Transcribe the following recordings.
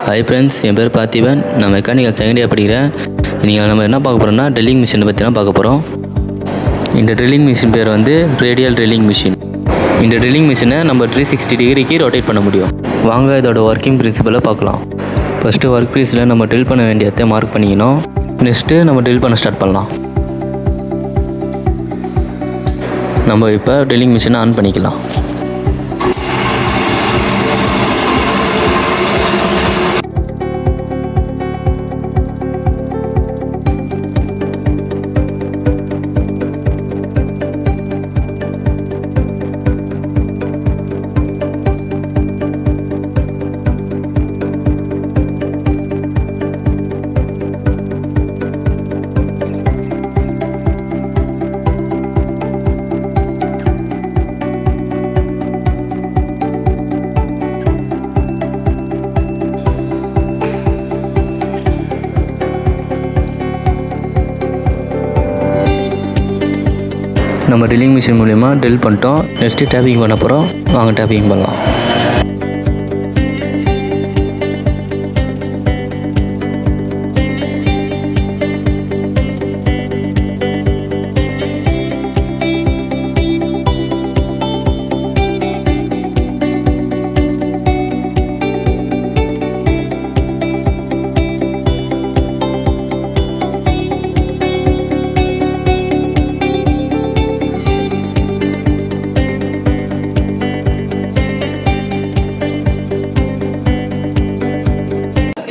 Hi friends, என் பேர் பார்த்திபன். நான் mechanical second year படிக்கிறேன். நீங்கள் நம்ம என்ன பார்க்க போகிறோம்னா ட்ரில்லிங் மிஷினை பற்றி தான் பார்க்க போகிறோம். இந்த ட்ரில்லிங் மிஷின் பேர் வந்து ரேடியல் ட்ரில்லிங் மிஷின். இந்த ட்ரில்லிங் மிஷினை நம்ம 360 டிகிரிக்கு ரொட்டேட் பண்ண முடியும். வாங்க இதோட ஒர்க்கிங் பிரின்சிபலை பார்க்கலாம். ஃபஸ்ட்டு ஒர்க் பீஸில் நம்ம ட்ரில் பண்ண வேண்டியதை மார்க் பண்ணிக்கணும். நெக்ஸ்ட்டு நம்ம ட்ரில் பண்ண ஸ்டார்ட் பண்ணலாம். நம்ம இப்போ ட்ரில்லிங் மிஷினை ஆன் பண்ணிக்கலாம். நம்ம ட்ரில்லிங் மிஷின் மூலிமா ட்ரில் பண்ணிட்டோம். நெக்ஸ்ட்டு டேப்பிங் பண்ண போகிறோம். வாங்க டேப்பிங் பண்ணலாம்.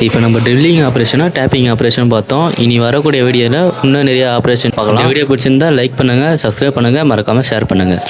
இப்போ நம்ம ட்ரில்லிங் ஆப்ரேஷனாக டேப்பிங் ஆப்ரேஷன் பார்த்தோம். இனி வரக்கூடிய வீடியோவில் இன்னும் நிறைய ஆப்ரேஷன் பார்க்கலாம். வீடியோ பிடிச்சிருந்தால் லைக் பண்ணுங்கள், சப்ஸ்கிரைப் பண்ணுங்கள், மறக்காமல் ஷேர் பண்ணுங்கள்.